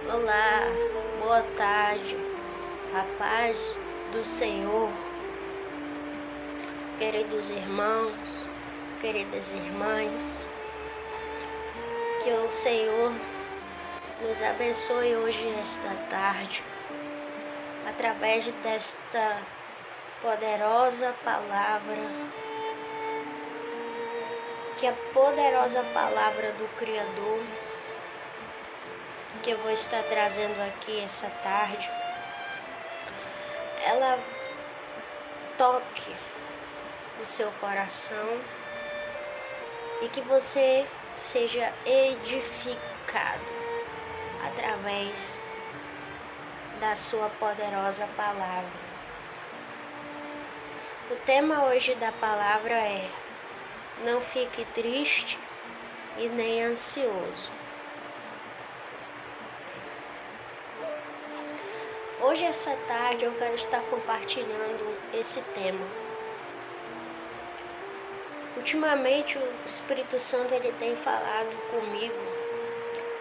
Olá, boa tarde, a paz do Senhor, queridos irmãos, queridas irmãs, que o Senhor nos abençoe hoje, esta tarde, através desta poderosa palavra, que a poderosa palavra do Criador, que eu vou estar trazendo aqui essa tarde, ela toque o seu coração e que você seja edificado através da sua poderosa palavra. O tema hoje da palavra é: não fique triste e nem ansioso. Hoje, essa tarde, eu quero estar compartilhando esse tema. Ultimamente, o Espírito Santo ele tem falado comigo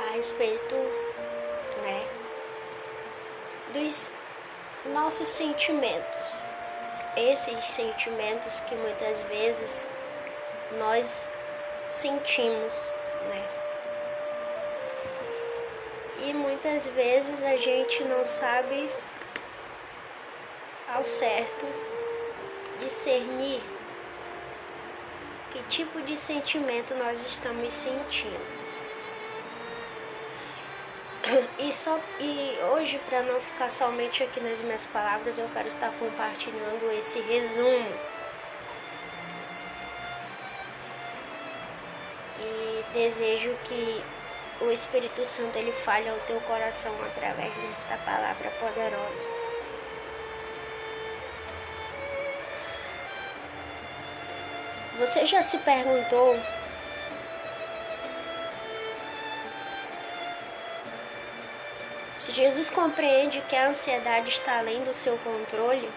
a respeito, dos nossos sentimentos. Esses sentimentos que muitas vezes nós sentimos, E muitas vezes a gente não sabe ao certo discernir que tipo de sentimento nós estamos sentindo. E hoje, para não ficar somente aqui nas minhas palavras, eu quero estar compartilhando esse resumo. E desejo que o Espírito Santo ele fale ao teu coração através desta palavra poderosa. Você já se perguntou se Jesus compreende que a ansiedade está além do seu controle?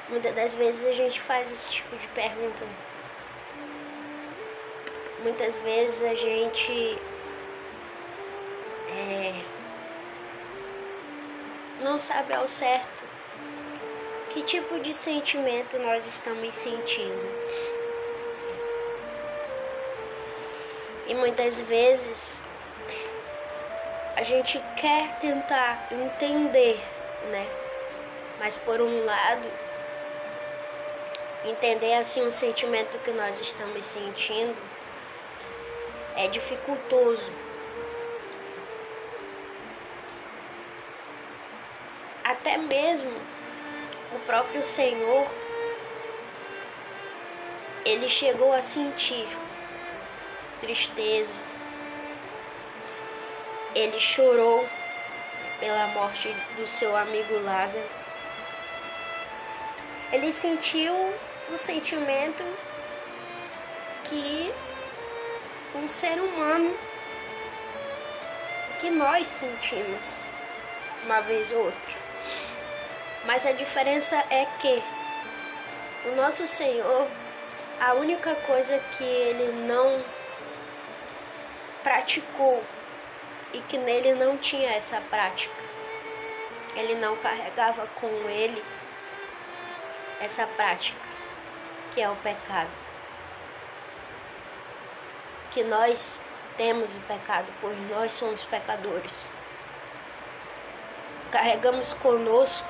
Muitas das vezes a gente faz esse tipo de pergunta. Muitas vezes a gente não sabe ao certo que tipo de sentimento nós estamos sentindo. E muitas vezes a gente quer tentar entender, Mas por um lado, entender assim o sentimento que nós estamos sentindo é dificultoso. Até mesmo o próprio Senhor, ele chegou a sentir tristeza. Ele chorou pela morte do seu amigo Lázaro. Ele sentiu o sentimento que um ser humano, que nós sentimos uma vez ou outra. Mas a diferença é que o nosso Senhor, a única coisa que ele não praticou e que nele não tinha essa prática, ele não carregava com ele essa prática, que é o pecado. Que nós temos o pecado, pois nós somos pecadores. Carregamos conosco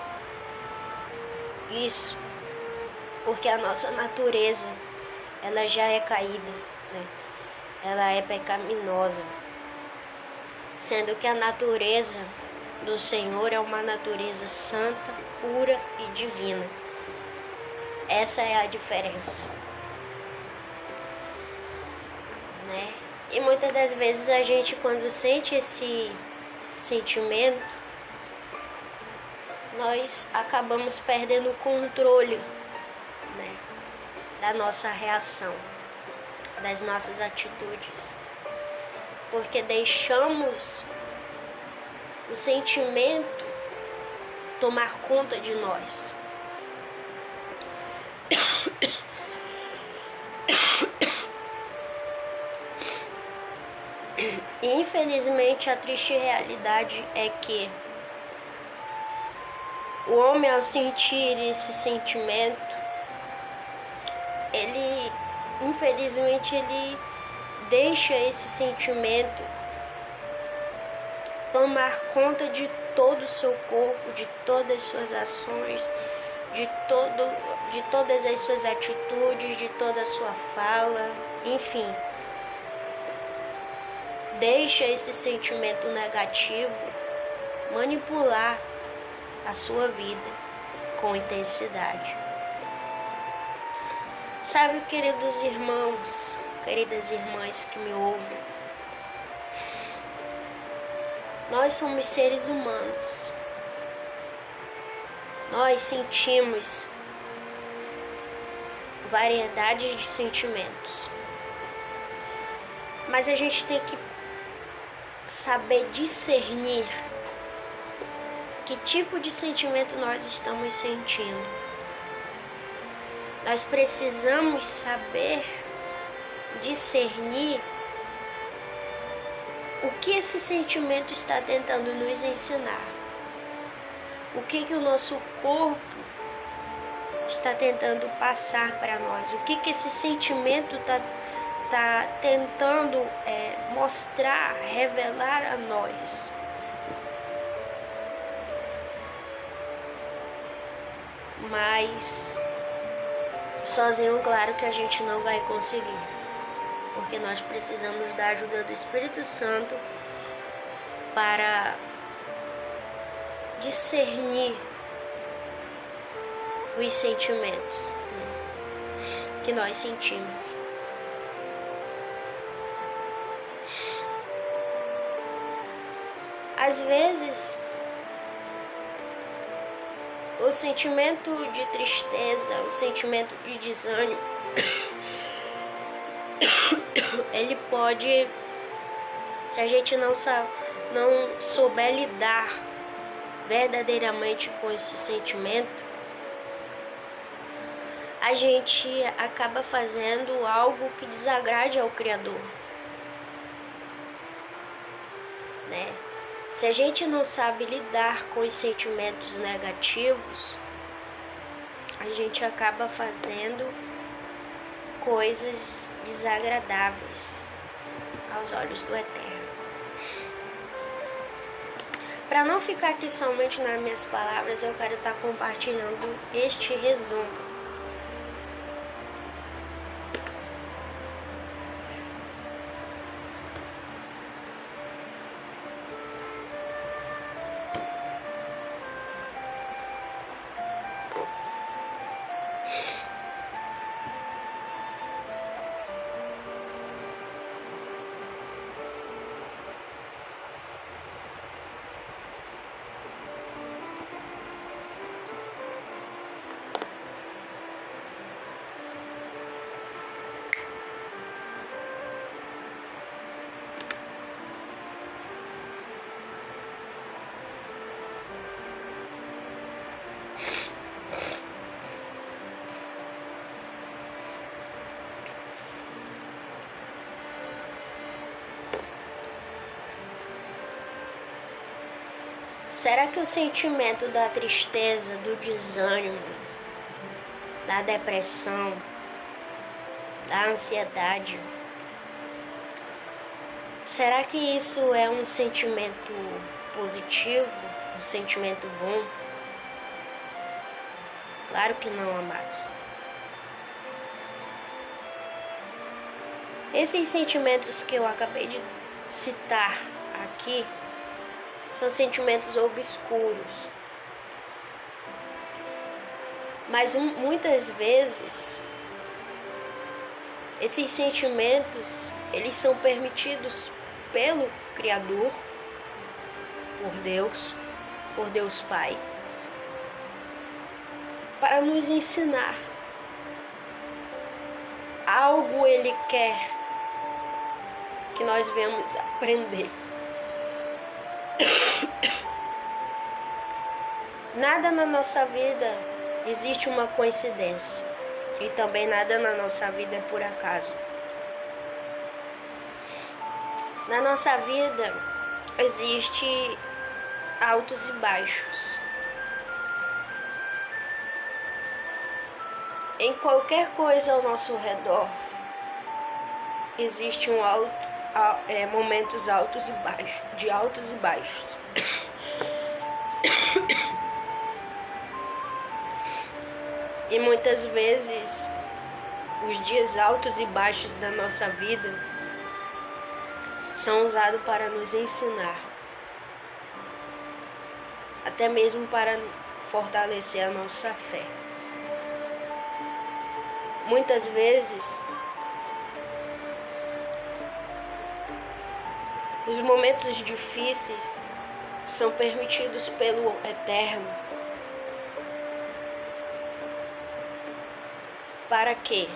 isso, porque a nossa natureza, ela já é caída, Ela é pecaminosa. Sendo que a natureza do Senhor é uma natureza santa, pura e divina. Essa é a diferença. E muitas das vezes a gente, quando sente esse sentimento, nós acabamos perdendo o controle, da nossa reação, das nossas atitudes, porque deixamos o sentimento tomar conta de nós. E infelizmente a triste realidade é que o homem, ao sentir esse sentimento, ele deixa esse sentimento tomar conta de todo o seu corpo, de todas as suas ações, de todas as suas atitudes, de toda a sua fala, enfim. Deixa esse sentimento negativo manipular a sua vida com intensidade. Sabe, queridos irmãos, queridas irmãs que me ouvem, nós somos seres humanos. Nós sentimos variedade de sentimentos. Mas a gente tem que saber discernir que tipo de sentimento nós estamos sentindo. Nós precisamos saber discernir o que esse sentimento está tentando nos ensinar. O que o nosso corpo está tentando passar para nós. O que esse sentimento está tentando mostrar, revelar a nós. Mas sozinho, claro que a gente não vai conseguir, porque nós precisamos da ajuda do Espírito Santo para discernir os sentimentos que nós sentimos. Às vezes, o sentimento de tristeza, o sentimento de desânimo, ele pode, se a gente não souber lidar verdadeiramente com esse sentimento, a gente acaba fazendo algo que desagrade ao Criador, né? Se a gente não sabe lidar com os sentimentos negativos, a gente acaba fazendo coisas desagradáveis aos olhos do Eterno. Para não ficar aqui somente nas minhas palavras, eu quero estar compartilhando este resumo. Será que o sentimento da tristeza, do desânimo, da depressão, da ansiedade, será que isso é um sentimento positivo, um sentimento bom? Claro que não, amados. Esses sentimentos que eu acabei de citar aqui são sentimentos obscuros. Mas muitas vezes esses sentimentos, eles são permitidos pelo Criador, por Deus Pai, para nos ensinar algo. Ele quer que nós venhamos aprender. Nada na nossa vida existe uma coincidência, e também nada na nossa vida é por acaso. Na nossa vida existe altos e baixos. Em qualquer coisa ao nosso redor existe momentos altos e baixos, de altos e baixos. E muitas vezes os dias altos e baixos da nossa vida são usados para nos ensinar, até mesmo para fortalecer a nossa fé. Muitas vezes, os momentos difíceis são permitidos pelo Eterno. Para quê?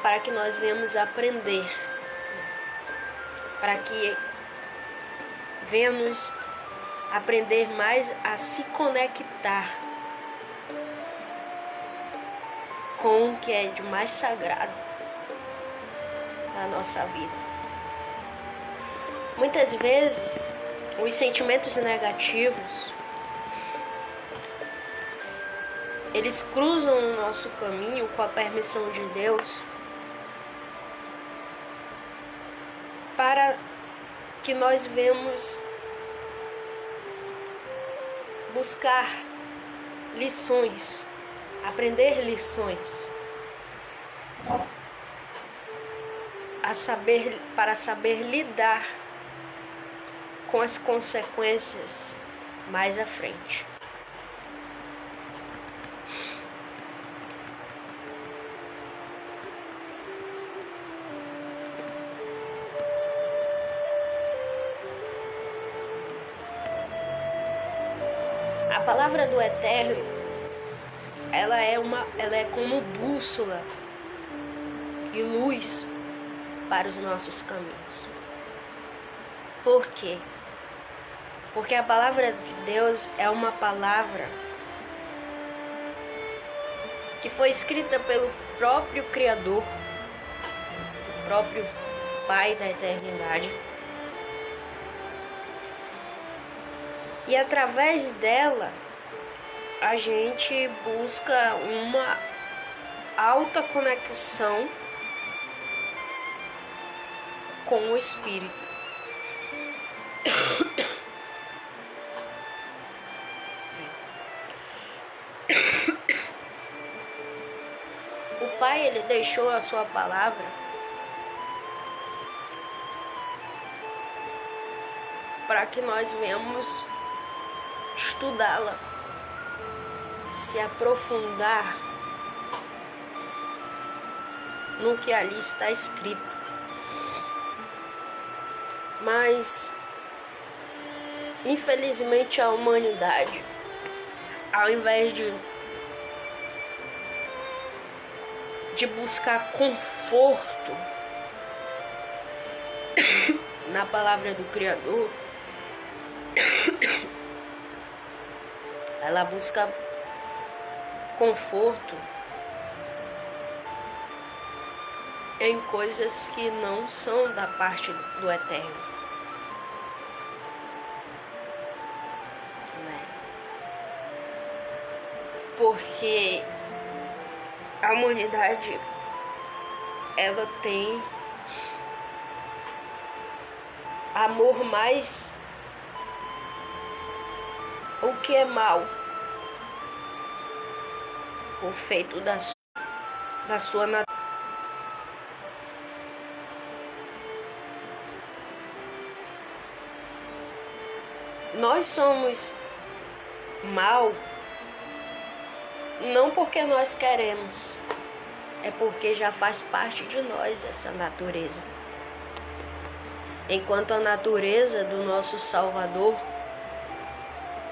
Para que nós venhamos aprender, para que venhamos aprender mais a se conectar com o que é de mais sagrado na nossa vida. Muitas vezes, os sentimentos negativos, eles cruzam o nosso caminho com a permissão de Deus para que nós venhamos buscar lições, aprender lições, para saber lidar com as consequências mais à frente. A palavra do Eterno, ela é como bússola e luz para os nossos caminhos. Por quê? Porque a palavra de Deus é uma palavra que foi escrita pelo próprio Criador, o próprio Pai da eternidade. E através dela, a gente busca uma alta conexão com o Espírito. O Pai, ele deixou a sua palavra para que nós venhamos estudá-la, se aprofundar no que ali está escrito. Mas, infelizmente, a humanidade, ao invés de buscar conforto na palavra do Criador, ela busca conforto em coisas que não são da parte do Eterno. Porque a humanidade, ela tem amor mais o que é mal, por feito da sua natureza. Nós somos mal não porque nós queremos, é porque já faz parte de nós essa natureza. Enquanto a natureza do nosso Salvador,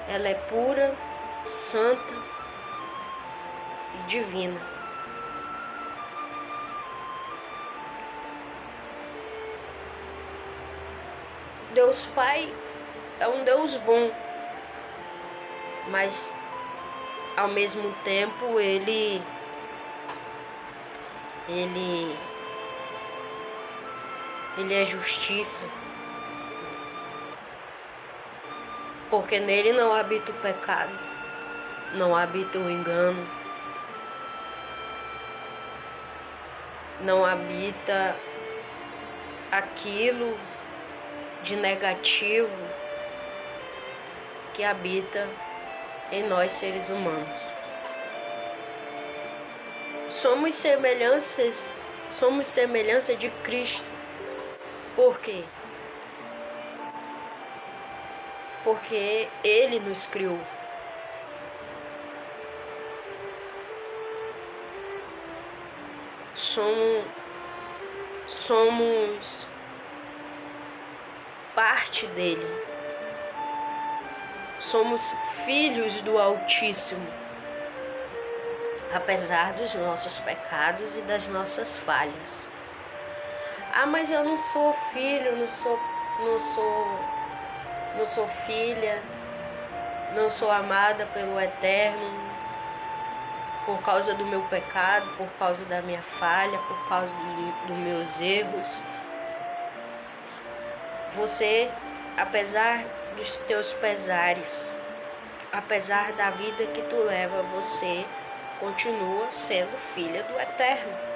ela é pura, santa e divina. Deus Pai é um Deus bom, mas ao mesmo tempo ele Ele é justiça. Porque nele não habita o pecado, não habita o engano, não habita aquilo de negativo que habita em nós seres humanos. Somos semelhança de Cristo. Por quê? Porque Ele nos criou. Somos parte dele. Somos filhos do Altíssimo, apesar dos nossos pecados e das nossas falhas. Ah, mas eu não sou filho, não sou filha, não sou amada pelo Eterno por causa do meu pecado, por causa da minha falha, por causa dos meus erros. Você, apesar dos teus pesares, apesar da vida que tu leva, você continua sendo filha do Eterno.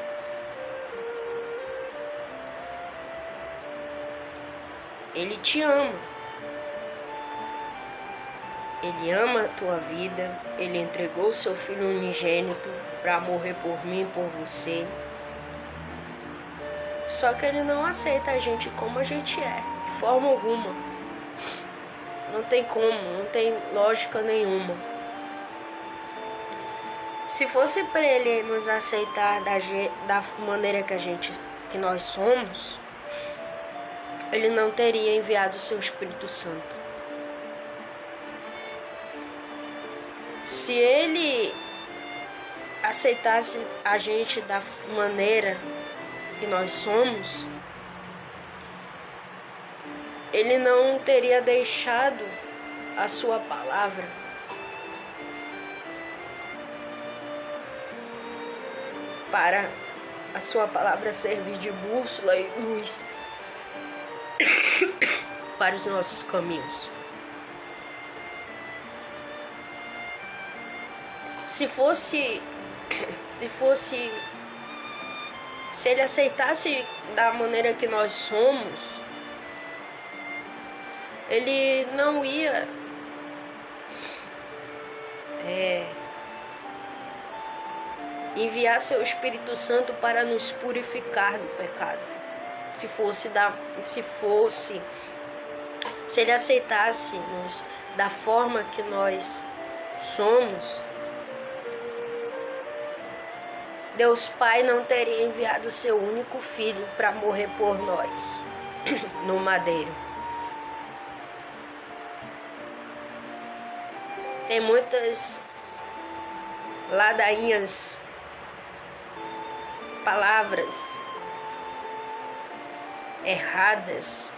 Ele te ama. Ele ama a tua vida. Ele entregou seu Filho unigênito para morrer por mim e por você. Só que Ele não aceita a gente como a gente é, de forma alguma. Não tem como, não tem lógica nenhuma. Se fosse para Ele nos aceitar da maneira que nós somos, Ele não teria enviado o seu Espírito Santo. Se Ele aceitasse a gente da maneira que nós somos, Ele não teria deixado a sua palavra para a sua palavra servir de bússola e luz para os nossos caminhos. Se Ele aceitasse da maneira que nós somos, Ele não ia enviar seu Espírito Santo para nos purificar do pecado. Se Ele aceitasse-nos da forma que nós somos, Deus Pai não teria enviado seu único filho para morrer por nós no madeiro. Tem muitas ladainhas, palavras erradas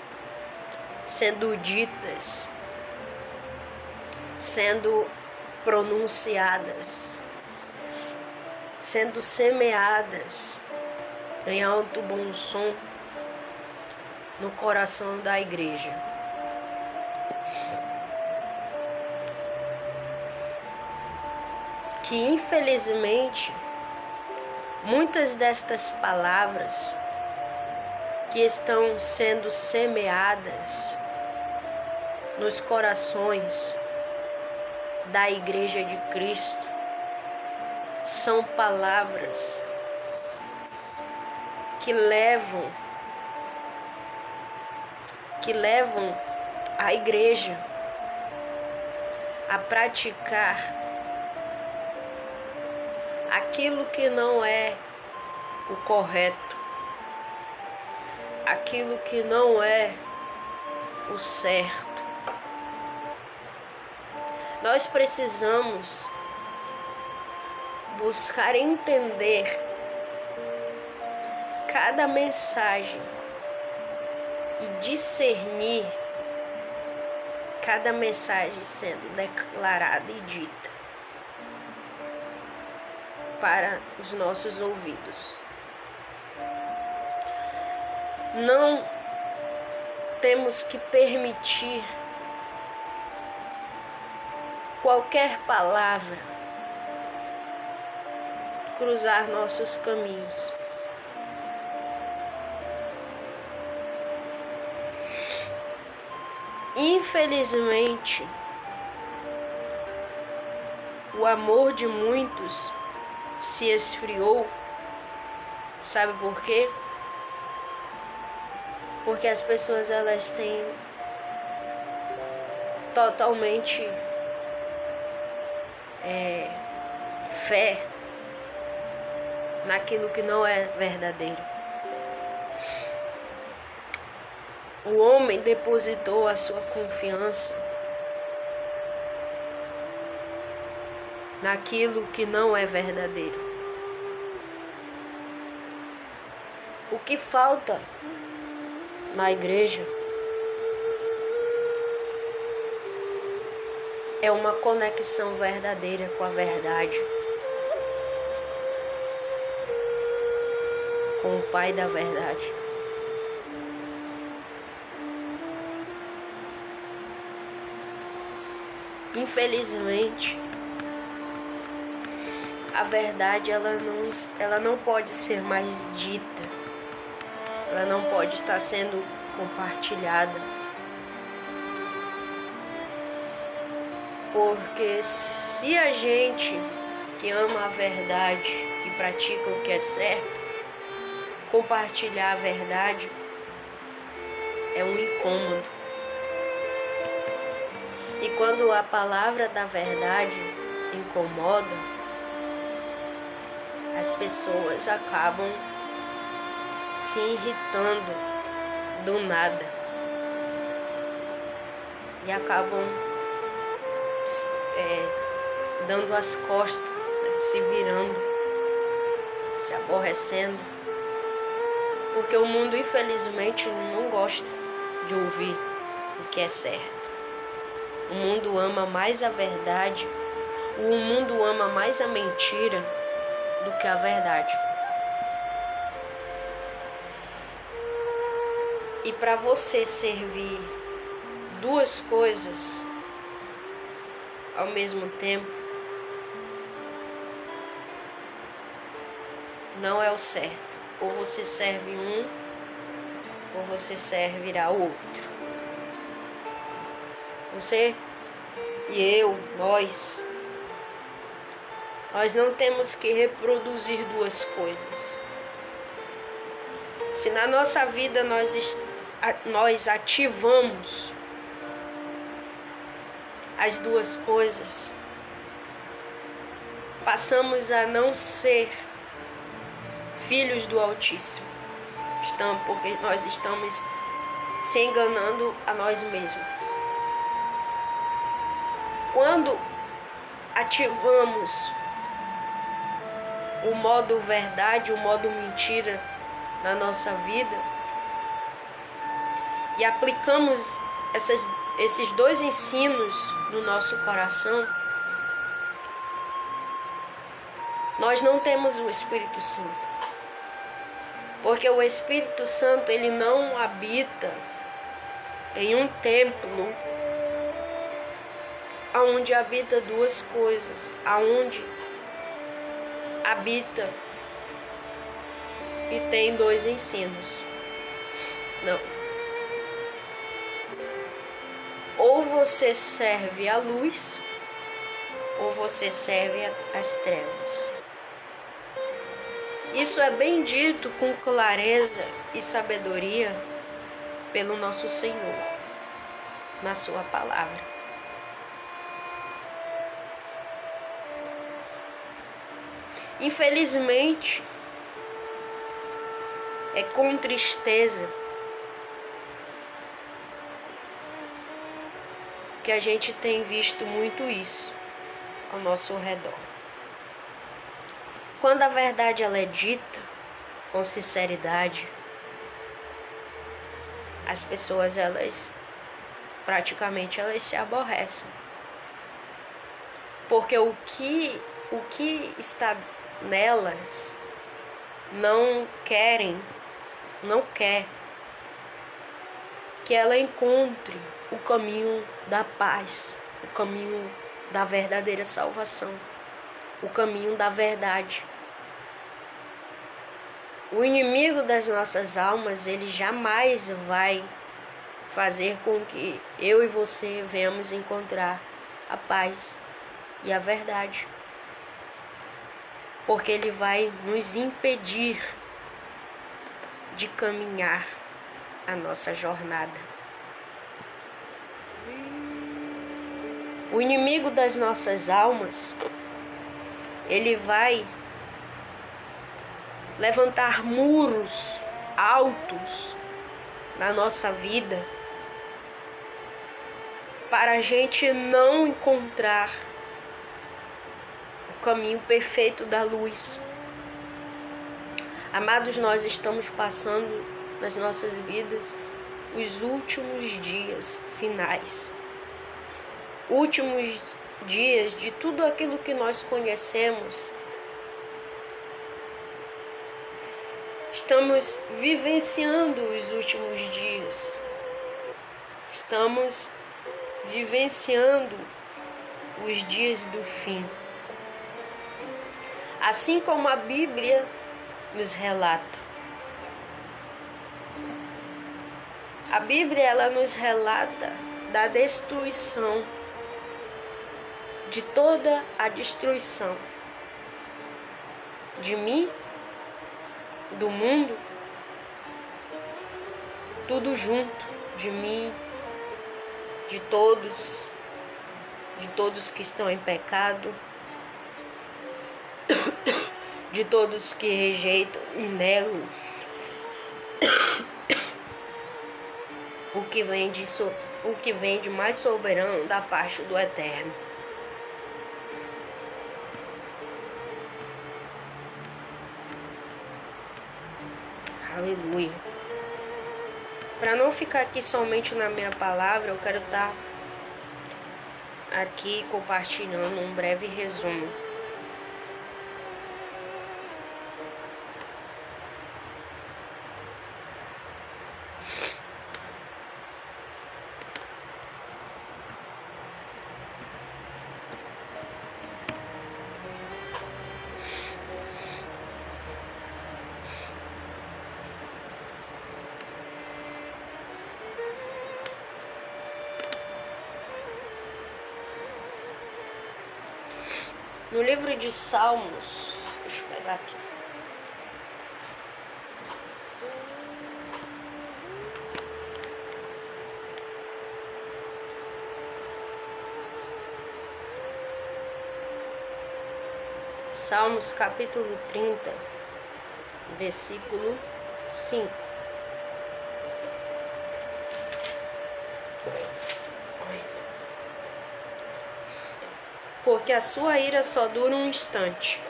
sendo ditas, sendo pronunciadas, sendo semeadas em alto bom som no coração da igreja. Que infelizmente muitas destas palavras que estão sendo semeadas nos corações da Igreja de Cristo são palavras que levam a igreja a praticar aquilo que não é o correto, aquilo que não é o certo. Nós precisamos buscar entender cada mensagem e discernir cada mensagem sendo declarada e dita para os nossos ouvidos. não temos que permitir qualquer palavra cruzar nossos caminhos. Infelizmente, o amor de muitos se esfriou. Sabe por quê? Porque as pessoas elas têm totalmente fé naquilo que não é verdadeiro. O homem depositou a sua confiança naquilo que não é verdadeiro. O que falta na igreja é uma conexão verdadeira com a verdade, com o Pai da verdade. Infelizmente, a verdade ela não pode ser mais dita, ela não pode estar sendo compartilhada, porque se a gente que ama a verdade e pratica o que é certo, compartilhar a verdade é um incômodo. E quando a palavra da verdade incomoda, as pessoas acabam se irritando do nada e acabam dando as costas, se virando, se aborrecendo, porque o mundo infelizmente não gosta de ouvir o que é certo. O mundo ama mais a verdade, o mundo ama mais a mentira do que a verdade. E para você servir duas coisas ao mesmo tempo, não é o certo. Ou você serve um, ou você servirá o outro. Você e eu, nós não temos que reproduzir duas coisas. Se na nossa vida nós ativamos as duas coisas, passamos a não ser filhos do Altíssimo, porque nós estamos se enganando a nós mesmos. Quando ativamos o modo verdade, o modo mentira na nossa vida e aplicamos esses dois ensinos no nosso coração, nós não temos o Espírito Santo. Porque o Espírito Santo, ele não habita em um templo aonde habita duas coisas, aonde habita e tem dois ensinos. Não. Ou você serve a luz, ou você serve as trevas. Isso é bem dito com clareza e sabedoria pelo nosso Senhor, na sua palavra. Infelizmente, é com tristeza que a gente tem visto muito isso ao nosso redor. Quando a verdade ela é dita com sinceridade, as pessoas praticamente se aborrecem. Porque o que está nelas não quer que ela encontre o caminho da paz, o caminho da verdadeira salvação, o caminho da verdade. O inimigo das nossas almas, ele jamais vai fazer com que eu e você venhamos encontrar a paz e a verdade, porque ele vai nos impedir de caminhar a nossa jornada. O inimigo das nossas almas, ele vai levantar muros altos na nossa vida para a gente não encontrar o caminho perfeito da luz. Amados, nós estamos passando nas nossas vidas os últimos dias finais, últimos dias de tudo aquilo que nós conhecemos. Estamos vivenciando os últimos dias. Estamos vivenciando os dias do fim. Assim como a Bíblia nos relata. A Bíblia, ela nos relata da destruição, de toda a destruição de mim, do mundo, tudo junto, de mim, de todos que estão em pecado, de todos que rejeitam e negam o que vem de mais soberano da parte do Eterno. Aleluia. Para não ficar aqui somente na minha palavra, eu quero estar aqui compartilhando um breve resumo. No livro de Salmos, deixa eu pegar aqui. Salmos capítulo 30, versículo 5. Porque a sua ira só dura um instante,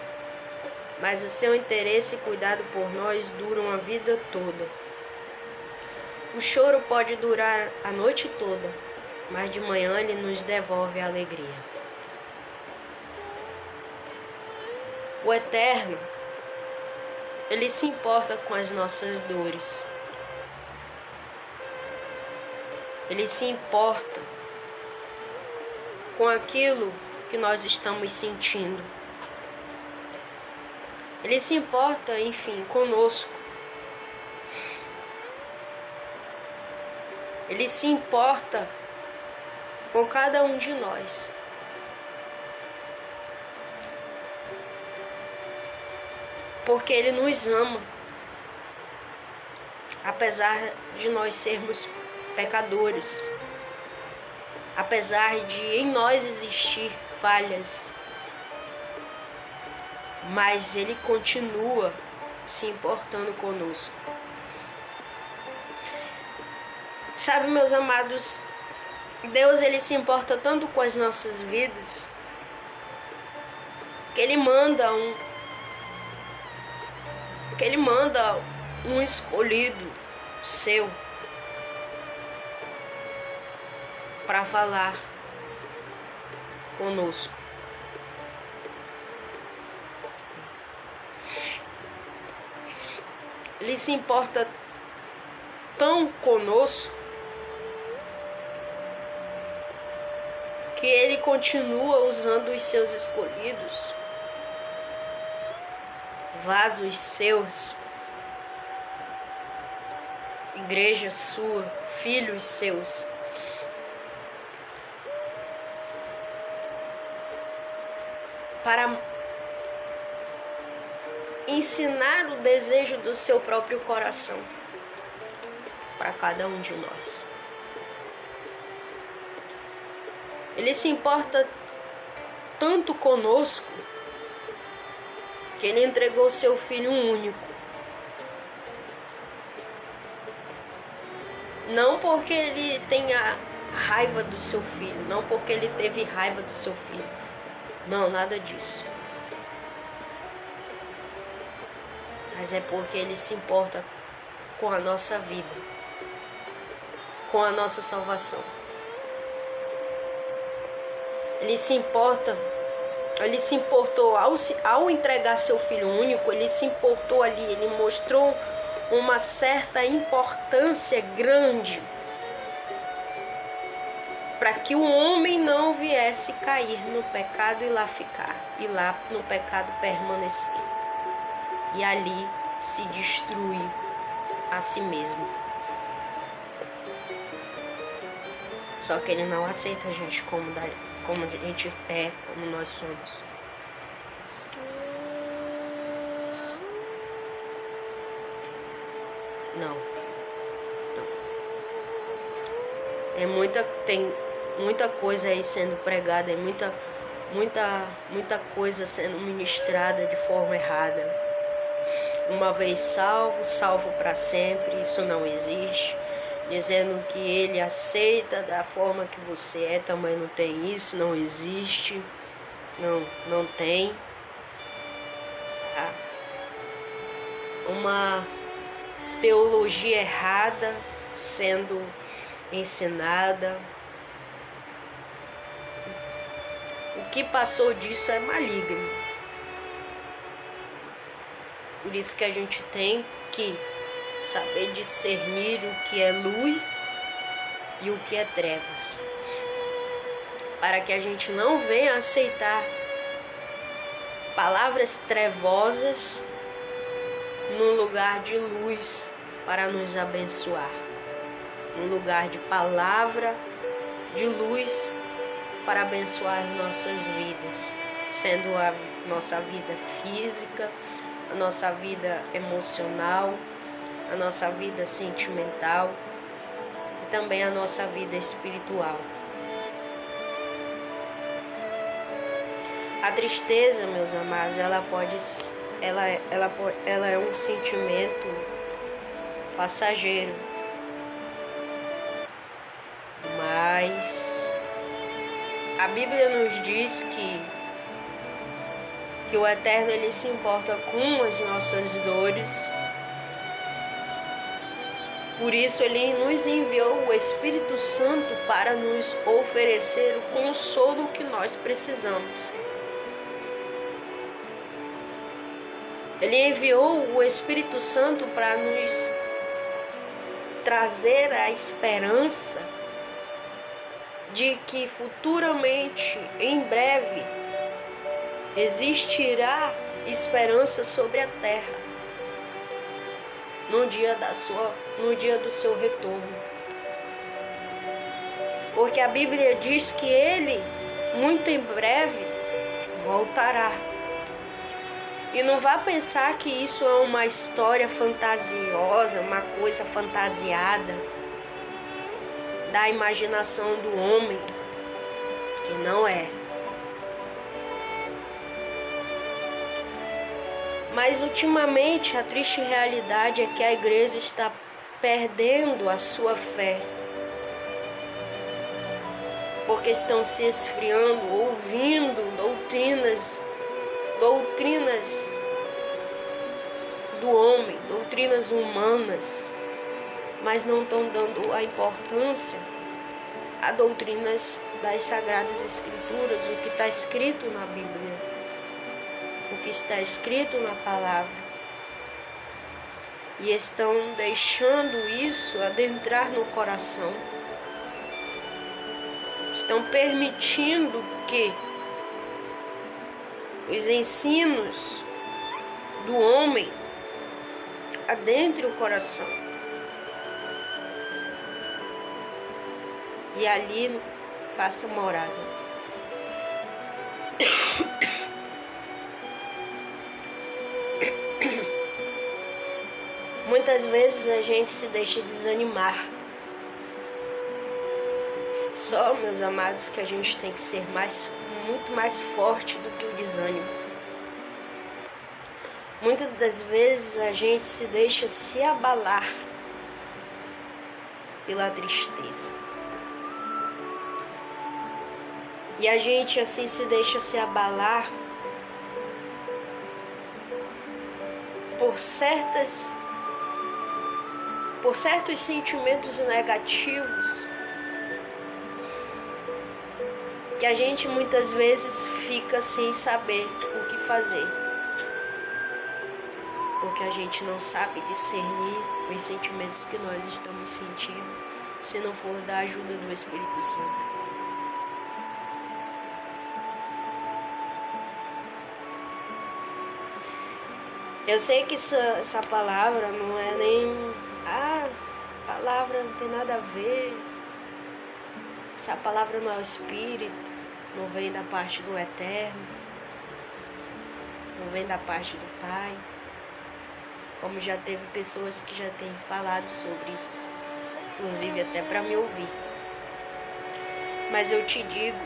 mas o seu interesse e cuidado por nós duram a vida toda. O choro pode durar a noite toda, mas de manhã ele nos devolve a alegria. O Eterno, ele se importa com as nossas dores. Ele se importa com aquilo que nós estamos sentindo. Ele se importa, enfim, conosco. Ele se importa com cada um de nós. Porque Ele nos ama, apesar de nós sermos pecadores, apesar de em nós existir falhas, mas Ele continua se importando conosco. Sabe, meus amados, Deus, Ele se importa tanto com as nossas vidas, que Ele manda um escolhido seu para falar conosco. Ele se importa tão conosco que Ele continua usando os seus escolhidos, vasos seus, igreja sua, filhos seus, para ensinar o desejo do seu próprio coração para cada um de nós. Ele se importa tanto conosco que Ele entregou seu Filho único. Não porque Ele tenha raiva do seu filho, não porque Ele teve raiva do seu filho. Não, nada disso. Mas é porque Ele se importa com a nossa vida, com a nossa salvação. Ele se importou ao entregar seu Filho único, Ele se importou ali, Ele mostrou uma certa importância grande para que o homem não viesse cair no pecado e lá ficar, e lá no pecado permanecer, e ali se destruir a si mesmo. Só que Ele não aceita a gente como a gente é, como nós somos. Não. Tem muita coisa aí sendo pregada, muita coisa sendo ministrada de forma errada. Uma vez salvo para sempre, isso não existe. Dizendo que Ele aceita da forma que você é, também não tem isso, não existe. Não tem. Tá? Uma teologia errada sendo ensinada. O que passou disso é maligno. Por isso que a gente tem que saber discernir o que é luz e o que é trevas, para que a gente não venha aceitar palavras trevosas no lugar de luz para nos abençoar, no lugar de palavra de luz para abençoar nossas vidas, sendo a nossa vida física, a nossa vida emocional, a nossa vida sentimental e também a nossa vida espiritual. A tristeza, meus amados, ela é um sentimento passageiro, mas a Bíblia nos diz que o Eterno, Ele se importa com as nossas dores. Por isso Ele nos enviou o Espírito Santo para nos oferecer o consolo que nós precisamos. Ele enviou o Espírito Santo para nos trazer a esperança de que futuramente, em breve, existirá esperança sobre a terra. No dia do seu retorno. Porque a Bíblia diz que Ele, muito em breve, voltará. E não vá pensar que isso é uma história fantasiosa, uma coisa fantasiada da imaginação do homem, que não é. Mas ultimamente a triste realidade é que a igreja está perdendo a sua fé, porque estão se esfriando, ouvindo doutrinas do homem, doutrinas humanas, mas não estão dando a importância a doutrinas das Sagradas Escrituras, o que está escrito na Bíblia, o que está escrito na palavra, e estão deixando isso adentrar no coração, estão permitindo que os ensinos do homem adentre o coração e ali faça morada. Muitas vezes a gente se deixa desanimar. Só, meus amados, que a gente tem que ser muito mais forte do que o desânimo. Muitas das vezes a gente se deixa se abalar pela tristeza. E a gente assim se deixa se abalar por certos sentimentos negativos que a gente muitas vezes fica sem saber o que fazer, porque a gente não sabe discernir os sentimentos que nós estamos sentindo se não for da ajuda do Espírito Santo. Eu sei que essa palavra não é nem... palavra não tem nada a ver. Essa palavra não é o Espírito, não vem da parte do Eterno, não vem da parte do Pai. Como já teve pessoas que já têm falado sobre isso, inclusive até para me ouvir. Mas eu te digo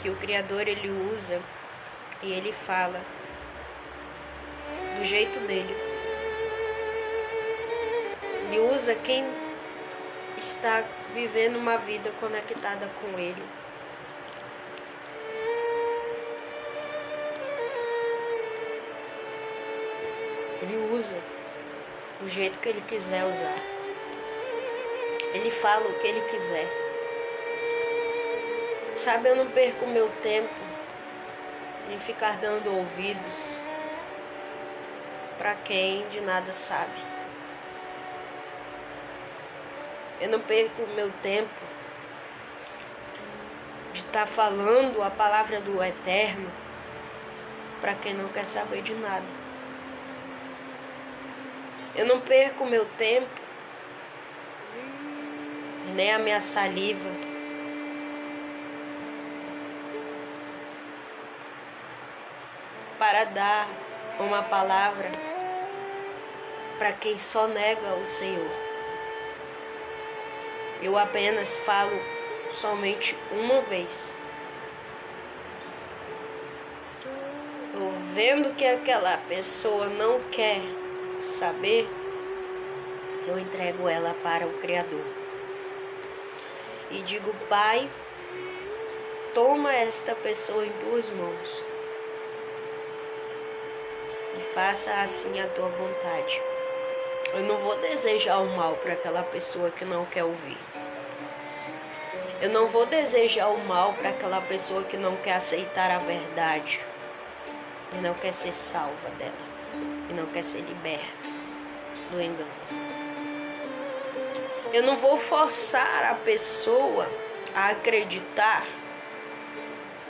que o Criador, ele usa e ele fala do jeito dele. Ele usa quem está vivendo uma vida conectada com ele. Ele usa do jeito que ele quiser usar. Ele fala o que ele quiser. Sabe, eu não perco meu tempo em ficar dando ouvidos para quem de nada sabe. Eu não perco meu tempo de estar falando a palavra do Eterno para quem não quer saber de nada. Eu não perco meu tempo, nem a minha saliva para dar uma palavra para quem só nega o Senhor. Eu apenas falo somente uma vez. Eu vendo que aquela pessoa não quer saber, eu entrego ela para o Criador. E digo: Pai, toma esta pessoa em tuas mãos. E faça assim a tua vontade. Eu não vou desejar o mal para aquela pessoa que não quer ouvir. Eu não vou desejar o mal para aquela pessoa que não quer aceitar a verdade. E não quer ser salva dela. E não quer ser liberta do engano. Eu não vou forçar a pessoa a acreditar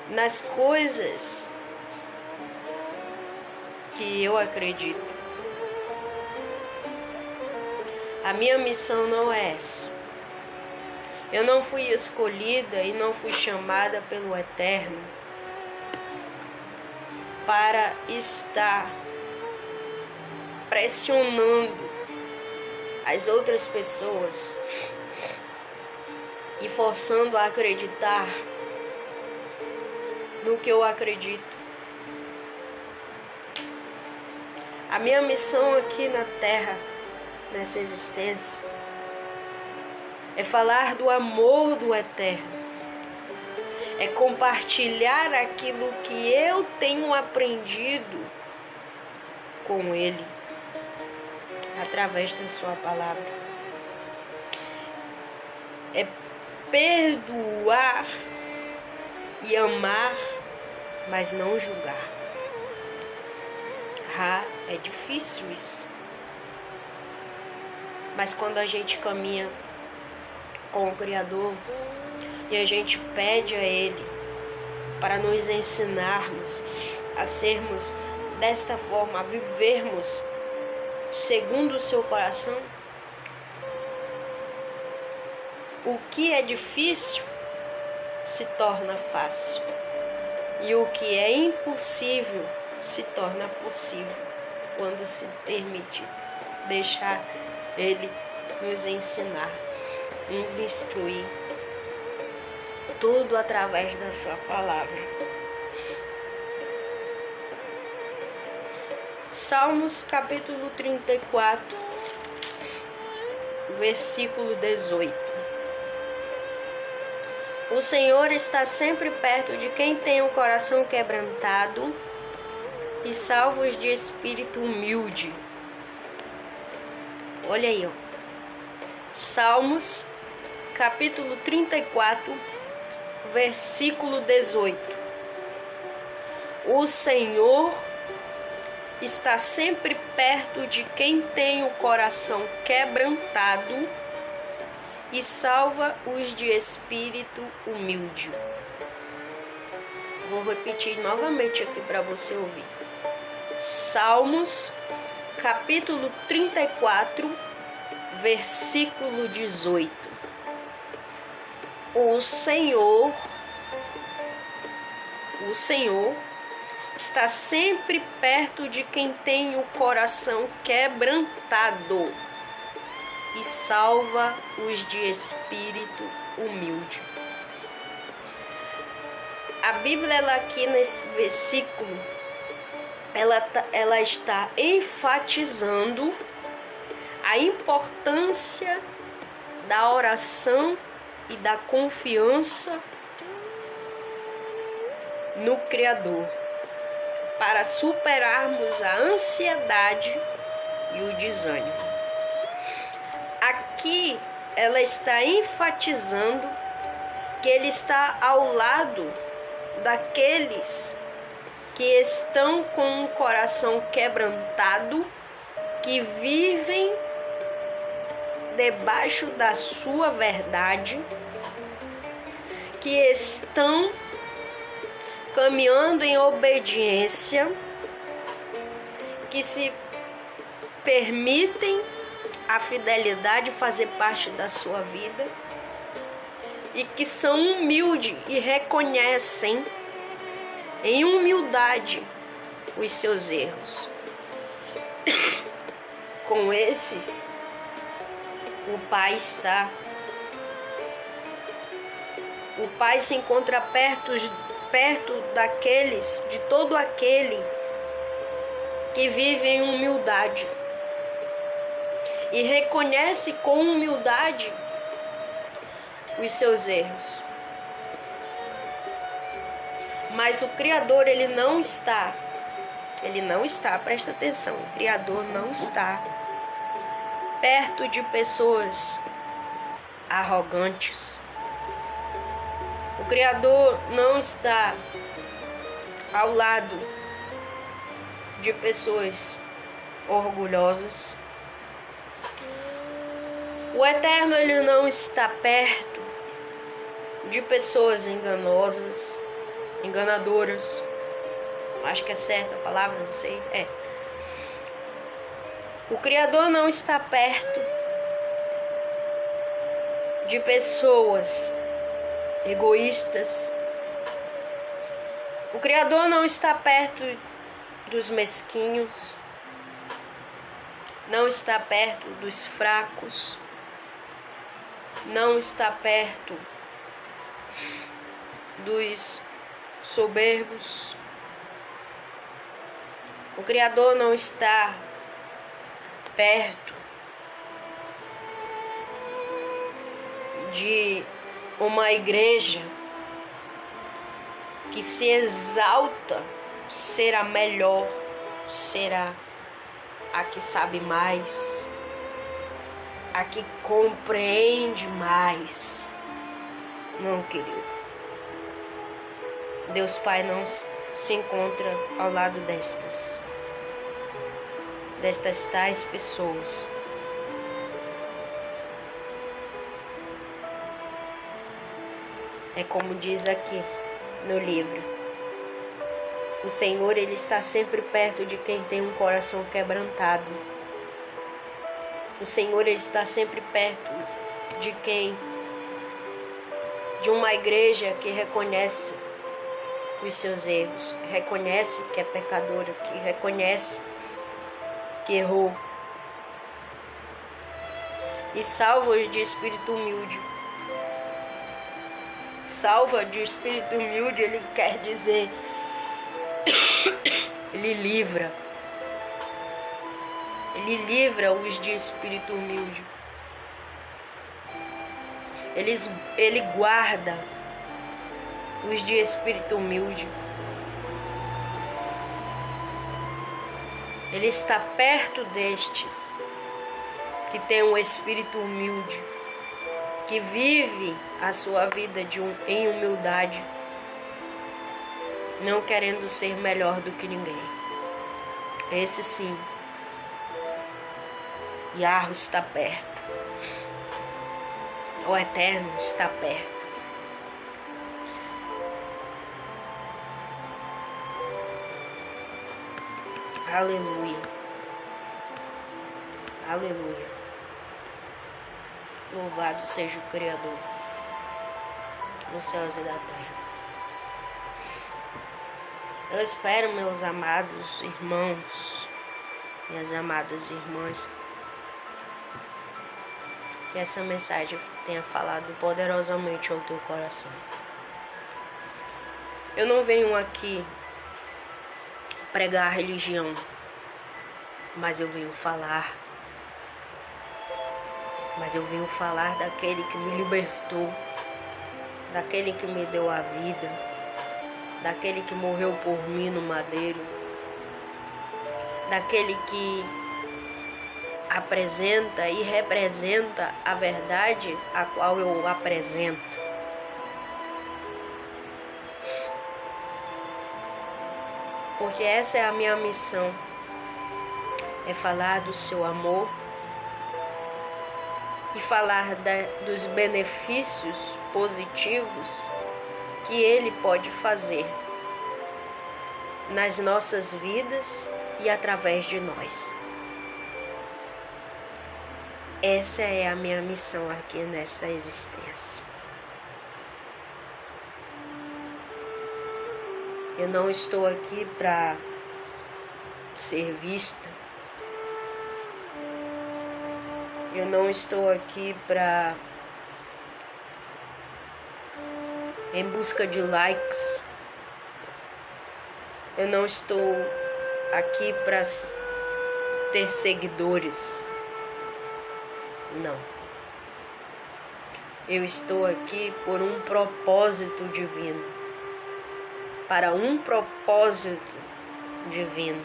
nas coisas que eu acredito. A minha missão não é essa. Eu não fui escolhida e não fui chamada pelo Eterno para estar pressionando as outras pessoas e forçando a acreditar no que eu acredito. A minha missão aqui na Terra, nessa existência, é falar do amor do Eterno, é compartilhar aquilo que eu tenho aprendido com Ele, através da sua palavra. É perdoar e amar, mas não julgar. É difícil isso. Mas quando a gente caminha com o Criador e a gente pede a Ele para nos ensinarmos a sermos desta forma, a vivermos segundo o seu coração, o que é difícil se torna fácil e o que é impossível se torna possível quando se permite deixar Ele nos ensinar, nos instruir, tudo através da sua palavra. Salmos capítulo 34, versículo 18. O Senhor está sempre perto de quem tem o coração quebrantado e salva os de espírito humilde. Olha aí, ó. Salmos capítulo 34, versículo 18. O Senhor está sempre perto de quem tem o coração quebrantado e salva os de espírito humilde. Vou repetir novamente aqui para você ouvir. Salmos, capítulo 34, versículo 18. O Senhor está sempre perto de quem tem o coração quebrantado e salva os de espírito humilde. A Bíblia, ela aqui nesse versículo, ela está enfatizando a importância da oração e da confiança no Criador para superarmos a ansiedade e o desânimo. Aqui ela está enfatizando que Ele está ao lado daqueles que estão com o coração quebrantado, que vivem debaixo da sua verdade, que estão caminhando em obediência, que se permitem a fidelidade fazer parte da sua vida e que são humildes e reconhecem em humildade os seus erros. Com esses, o Pai se encontra perto daqueles, de todo aquele que vive em humildade e reconhece com humildade os seus erros. Mas o Criador, ele não está, presta atenção, o Criador não está perto de pessoas arrogantes. O Criador não está ao lado de pessoas orgulhosas. O Eterno, ele não está perto de pessoas enganosas, enganadoras. Acho que é certa a palavra, não sei. O Criador não está perto de pessoas egoístas. O Criador não está perto dos mesquinhos. Não está perto dos fracos. Não está perto dos soberbos. O Criador não está perto de uma igreja que se exalta ser a melhor, será a que sabe mais, a que compreende mais. Não, querido. Deus Pai não se encontra ao lado destas tais pessoas. É como diz aqui no livro. O Senhor, Ele está sempre perto de quem tem um coração quebrantado. O Senhor, Ele está sempre perto de uma igreja que reconhece os seus erros, reconhece que é pecadora, que reconhece que errou. E salva-os de espírito humilde. Salva de espírito humilde, ele quer dizer, ele livra os de espírito humilde. Ele guarda os de espírito humilde. Ele está perto destes que tem um espírito humilde, que vive a sua vida em humildade, não querendo ser melhor do que ninguém. Esse sim, Yahweh está perto. O Eterno está perto. Aleluia. Aleluia. Louvado seja o Criador dos céus e da terra. Eu espero, meus amados irmãos, minhas amadas irmãs, que essa mensagem tenha falado poderosamente ao teu coração. Eu não venho aqui pregar a religião, mas eu venho falar daquele que me libertou, daquele que me deu a vida, daquele que morreu por mim no madeiro, daquele que apresenta e representa a verdade a qual eu apresento. Porque essa é a minha missão, é falar do seu amor e falar dos benefícios positivos que Ele pode fazer nas nossas vidas e através de nós. Essa é a minha missão aqui nessa existência. Eu não estou aqui para ser vista. Eu não estou aqui em busca de likes. Eu não estou aqui para ter seguidores. Não. Eu estou aqui por um propósito divino. Para um propósito divino.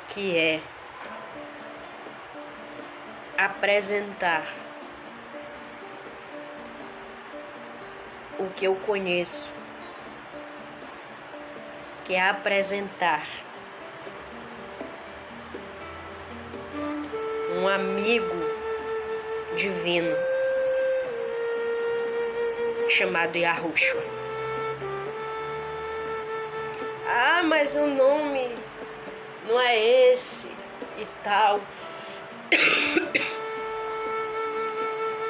Que é apresentar o que eu conheço, que é apresentar um amigo divino chamado Yahushua. Ah, mas o nome não é esse e tal.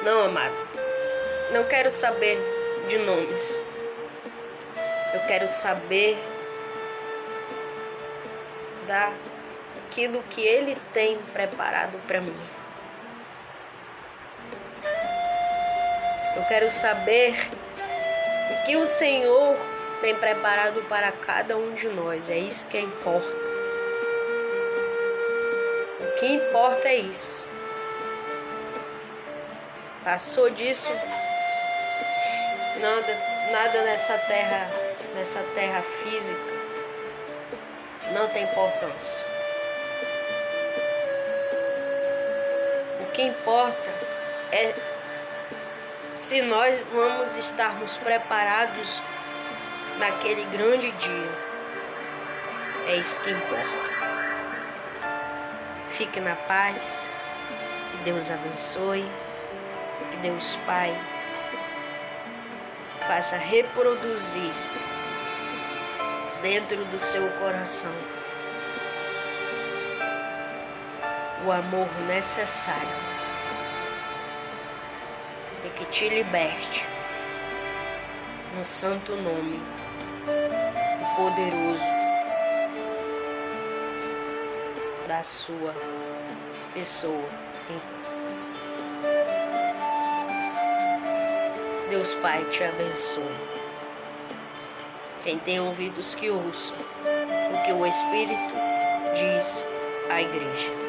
Não, amado. Não quero saber de nomes. Eu quero saber daquilo que Ele tem preparado para mim. Eu quero saber o que o Senhor tem preparado para cada um de nós. É isso que importa. O que importa é isso. Passou disso, nada nessa terra física não tem importância. O que importa é se nós vamos estarmos preparados naquele grande dia. É isso que importa. Fique na paz. Que Deus abençoe. Que Deus Pai faça reproduzir dentro do seu coração o amor necessário e que te liberte no santo nome poderoso da sua pessoa. Deus Pai te abençoe. Quem tem ouvidos que ouça o que o Espírito diz à igreja.